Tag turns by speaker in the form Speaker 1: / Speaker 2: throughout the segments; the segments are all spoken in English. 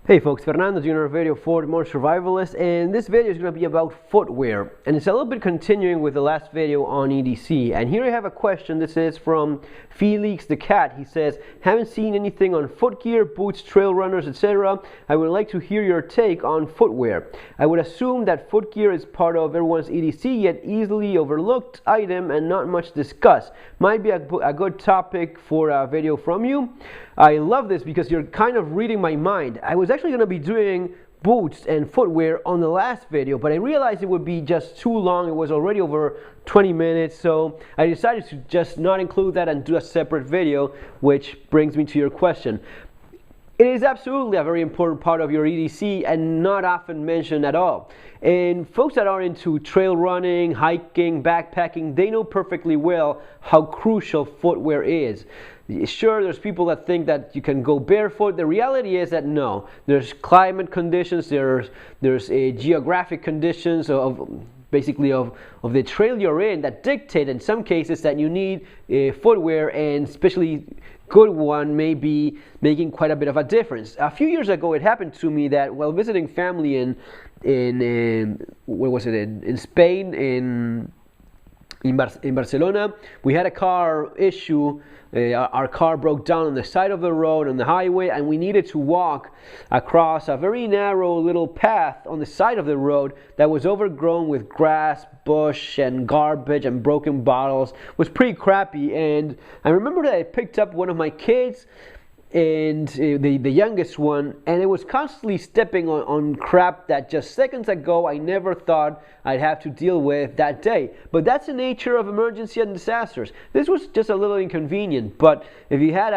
Speaker 1: Hey folks, Fernando doing another video for More Survivalist, and this video is going to be about footwear, and it's a little bit continuing with the last video on EDC. And here I have a question. This is from Felix the Cat. He says, haven't seen anything on footgear, boots, trail runners, etc. I would like to hear your take on footwear. I would assume that footgear is part of everyone's EDC, yet easily overlooked item and not much discussed. Might be a good topic for a video from you. I love this because you're kind of reading my mind. I was actually going to be doing boots and footwear on the last video, but I realized it would be just too long. It was already over 20 minutes, so I decided to just not include that and do a separate video, which brings me to your question. It is absolutely a very important part of your EDC and not often mentioned at all. And folks that are into trail running, hiking, backpacking, they know perfectly well how crucial footwear is. Sure, there's people that think that you can go barefoot. The reality is that no. There's climate conditions, there's geographic conditions of the trail you're in that dictate in some cases that you need footwear, and especially good one may be making quite a bit of a difference. A few years ago, it happened to me that while visiting family in Spain, in Barcelona, we had a car issue. Our car broke down on the side of the road on the highway, and we needed to walk across a very narrow little path on the side of the road that was overgrown with grass, bush, and garbage and broken bottles. It was pretty crappy, and I remember that I picked up one of my kids, and the youngest one, and it was constantly stepping on crap that just seconds ago I never thought I'd have to deal with that day. But that's the nature of emergency and disasters. This was just a little inconvenient, but if you had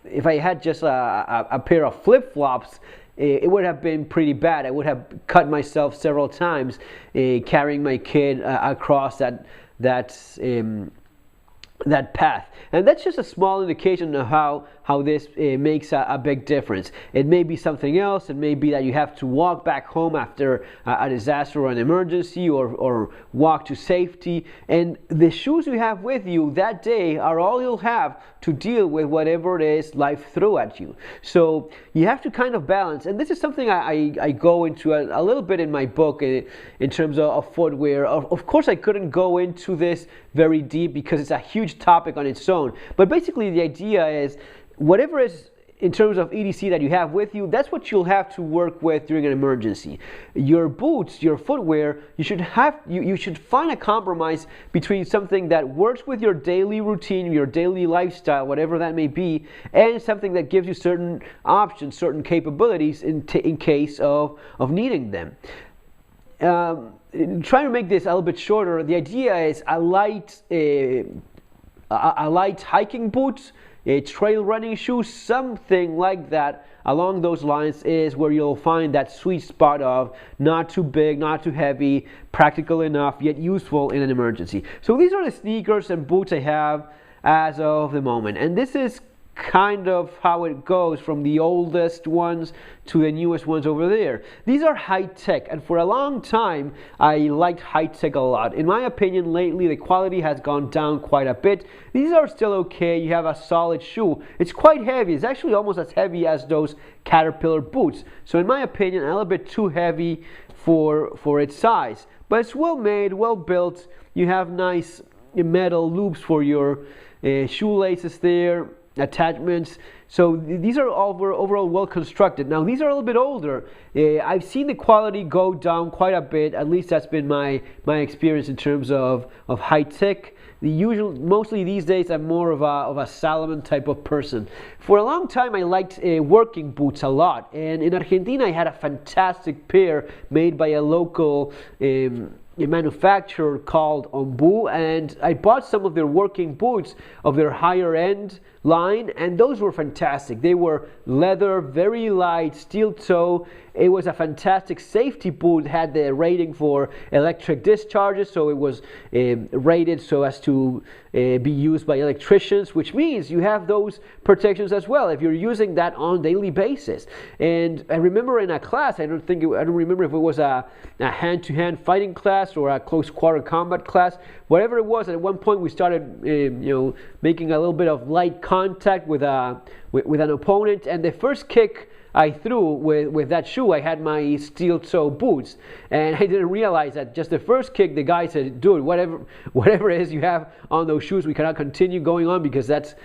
Speaker 1: if I had just a pair of flip-flops, it would have been pretty bad. I would have cut myself several times carrying my kid across that path. And that's just a small indication of how this makes a big difference. It may be something else. It may be that you have to walk back home after a disaster or an emergency, or walk to safety, and the shoes you have with you that day are all you'll have to deal with whatever it is life threw at you. So you have to kind of balance, and this is something I go into a little bit in my book in terms of footwear. Of course, I couldn't go into this very deep because it's a huge topic on its own, but basically the idea is whatever is in terms of EDC that you have with you, that's what you'll have to work with during an emergency. Your boots, your footwear, you should find a compromise between something that works with your daily routine, your daily lifestyle, whatever that may be, and something that gives you certain options, certain capabilities in case of needing them. Trying to make this a little bit shorter, the idea is a light hiking boots, a trail running shoe, something like that along those lines is where you'll find that sweet spot of not too big, not too heavy, practical enough, yet useful in an emergency. So these are the sneakers and boots I have as of the moment, and this is kind of how it goes from the oldest ones to the newest ones over there. These are high tech, and for a long time I liked high tech a lot. In my opinion, lately the quality has gone down quite a bit. These are still okay. You have a solid shoe. It's quite heavy. It's actually almost as heavy as those Caterpillar boots. So in my opinion, a little bit too heavy for its size. But it's well made, well built. You have nice metal loops for your shoelaces there, attachments. So these are overall well constructed. Now these are a little bit older. I've seen the quality go down quite a bit. At least that's been my experience in terms of high tech. Mostly these days I'm more of a Salomon type of person. For a long time I liked working boots a lot, and in Argentina I had a fantastic pair made by a local a manufacturer called Ombu, and I bought some of their working boots of their higher end line, and those were fantastic. They were leather, very light, steel toe. It was a fantastic safety boot. It had the rating for electric discharges, so it was rated so as to be used by electricians, which means you have those protections as well if you're using that on a daily basis. And I remember in a class, I don't remember if it was a hand-to-hand fighting class or a close quarter combat class, whatever it was. At one point we started making a little bit of light contact with an opponent, and the first kick I threw with that shoe. I had my steel toe boots, and I didn't realize that just the first kick, the guy said, dude, whatever it is you have on those shoes, we cannot continue going on because that's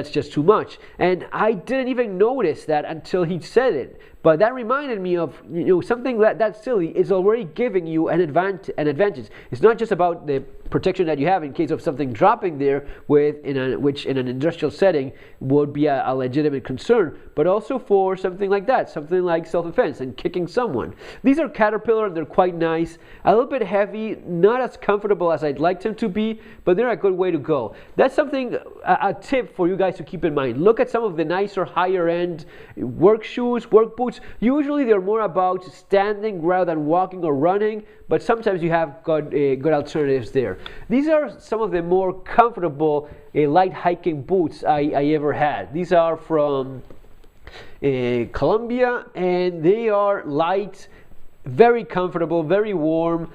Speaker 1: just too much. And I didn't even notice that until he said it. But that reminded me of, something that silly is already giving you an advantage. It's not just about the protection that you have in case of something dropping there, which in an industrial setting would be a legitimate concern, but also for something like that, something like self-defense and kicking someone. These are Caterpillar. They're quite nice, a little bit heavy, not as comfortable as I'd like them to be, but they're a good way to go. That's something, a tip for you guys to keep in mind. Look at some of the nicer, higher end work shoes, work boots. Usually they're more about standing rather than walking or running, but sometimes you have good alternatives there. These are some of the more comfortable light hiking boots I ever had. These are from Colombia, and they are light, very comfortable, very warm,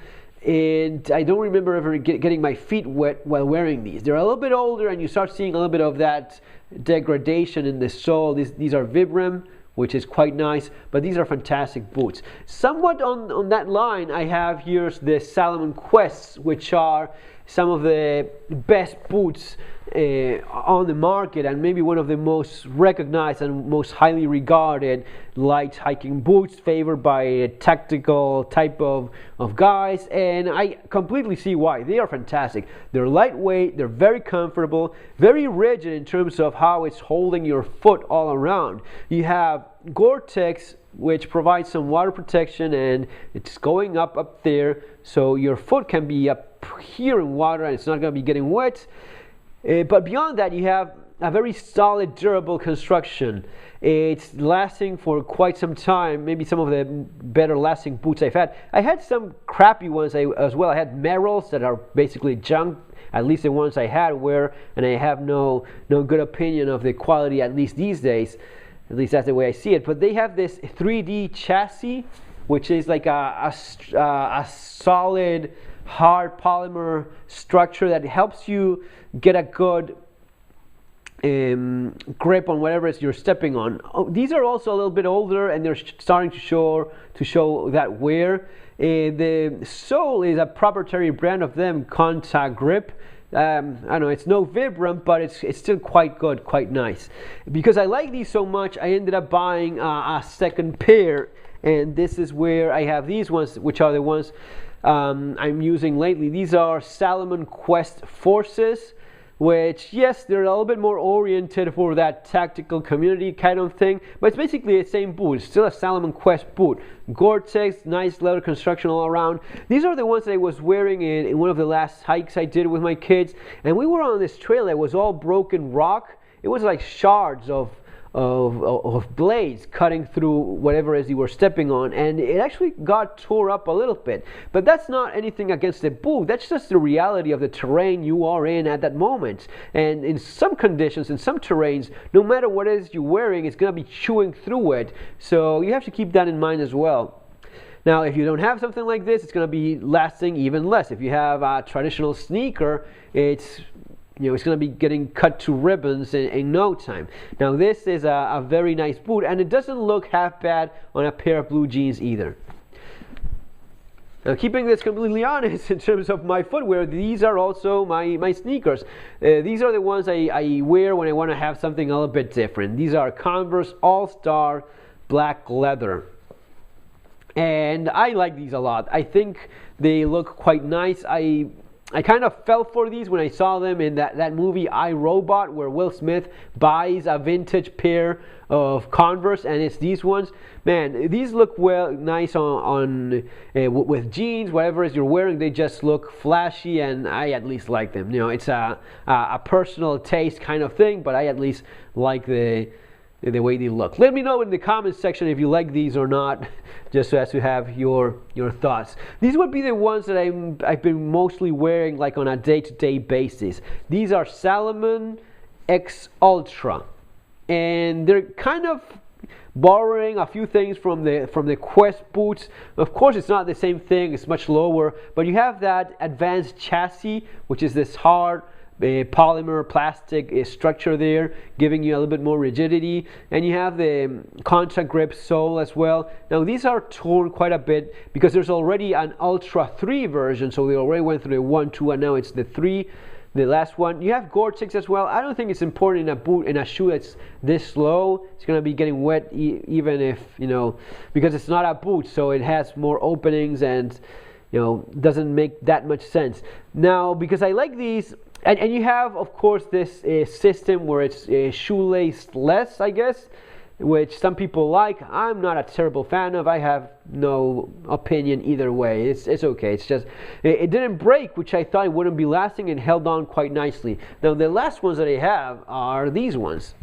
Speaker 1: and I don't remember ever getting my feet wet while wearing these. They're a little bit older, and you start seeing a little bit of that degradation in the sole. These are Vibram, which is quite nice, but these are fantastic boots. Somewhat on that line, I have here the Salomon Quests, which are some of the best boots on the market, and maybe one of the most recognized and most highly regarded light hiking boots, favored by a tactical type of guys, and I completely see why. They are fantastic. They're lightweight, they're very comfortable, very rigid in terms of how it's holding your foot all around. You have Gore-Tex, which provides some water protection, and it's going up there, so your foot can be up here in water and it's not going to be getting wet. But beyond that, you have a very solid, durable construction. It's lasting for quite some time, maybe some of the better lasting boots I've had. I had some crappy ones as well. I had Merrells that are basically junk, at least the ones I had were, and I have no good opinion of the quality, at least these days. At least that's the way I see it. But they have this 3D chassis, which is like a solid, hard polymer structure that helps you get a good grip on whatever it is you're stepping on. These are also a little bit older, and they're starting to show that wear. The sole is a proprietary brand of them, Contact Grip. I don't know, it's no Vibram, but it's still quite good, quite nice. Because I like these so much, I ended up buying a second pair, and this is where I have these ones, which are the ones I'm using lately. These are Salomon Quest Forces, which, yes, they're a little bit more oriented for that tactical community kind of thing, but it's basically the same boot. It's still a Salomon Quest boot. Gore-Tex, nice leather construction all around. These are the ones that I was wearing in one of the last hikes I did with my kids, and we were on this trail that was all broken rock. It was like shards of blades cutting through whatever it is you were stepping on, and it actually got tore up a little bit. But that's not anything against the boot. That's just the reality of the terrain you are in at that moment. And in some conditions, in some terrains, no matter what it is you're wearing, it's going to be chewing through it. So you have to keep that in mind as well. Now, if you don't have something like this, it's going to be lasting even less. If you have a traditional sneaker, it's going to be getting cut to ribbons in no time. Now, this is a very nice boot, and it doesn't look half bad on a pair of blue jeans either. Now, keeping this completely honest in terms of my footwear, these are also my sneakers. These are the ones I wear when I want to have something a little bit different. These are Converse Allstar black leather. And I like these a lot. I think they look quite nice. I kind of fell for these when I saw them in that movie I, Robot, where Will Smith buys a vintage pair of Converse, and it's these ones. Man, these look nice on with jeans, whatever it is you're wearing. They just look flashy, and I at least like them. It's a personal taste kind of thing, but I at least like the way they look. Let me know in the comments section if you like these or not, just so as to have your thoughts. These would be the ones that I've been mostly wearing like on a day-to-day basis. These are Salomon X Ultra, and they're kind of borrowing a few things from the Quest boots. Of course, it's not the same thing, it's much lower, but you have that advanced chassis, which is this hard polymer plastic structure there, giving you a little bit more rigidity, and you have the contact grip sole as well. Now these are torn quite a bit because there's already an Ultra 3 version, so they already went through the 1, 2, and now it's the 3. The last one. You have Gore-Tex as well. I don't think it's important in a shoe that's this low. It's going to be getting wet even if, because it's not a boot, so it has more openings and, doesn't make that much sense. Now, because I like these, and you have, of course, this system where it's shoelaced less, I guess, which some people like. I'm not a terrible fan of. I have no opinion either way. It's okay. It's just it didn't break, which I thought it wouldn't be lasting, and held on quite nicely. Now the last ones that I have are these ones.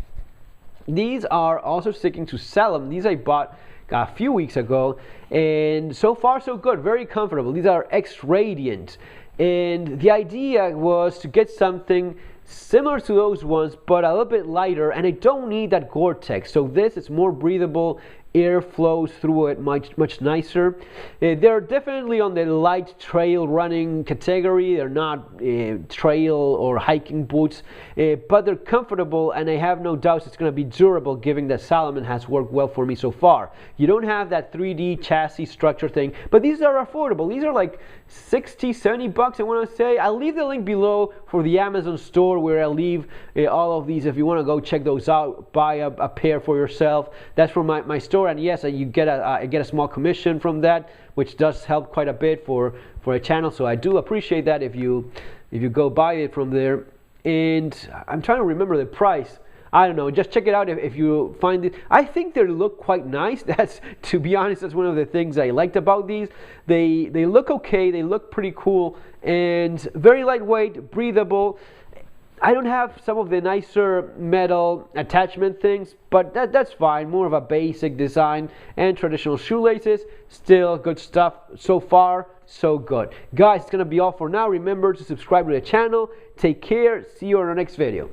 Speaker 1: These are also sticking to Salomon. These I bought a few weeks ago, and so far so good. Very comfortable. These are X-Radiant, and the idea was to get something similar to those ones, but a little bit lighter, and I don't need that Gore-Tex. So this is more breathable. Air flows through it much nicer. They're definitely on the light trail running category. They're not trail or hiking boots, but they're comfortable, and I have no doubts it's going to be durable, given that Salomon has worked well for me so far. You don't have that 3D chassis structure thing, but these are affordable. These are like 60, 70 bucks, I want to say. I'll leave the link below for the Amazon store, where I'll leave all of these if you want to go check those out. Buy a pair for yourself. That's from my store. And yes, you get a small commission from that, which does help quite a bit for a channel. So I do appreciate that if you go buy it from there. And I'm trying to remember the price. I don't know. Just check it out if you find it. I think they look quite nice. To be honest, that's one of the things I liked about these. They look okay. They look pretty cool and very lightweight, breathable. I don't have some of the nicer metal attachment things, but that's fine. More of a basic design and traditional shoelaces. Still good stuff. So far, so good. Guys, it's going to be all for now. Remember to subscribe to the channel. Take care. See you on our next video.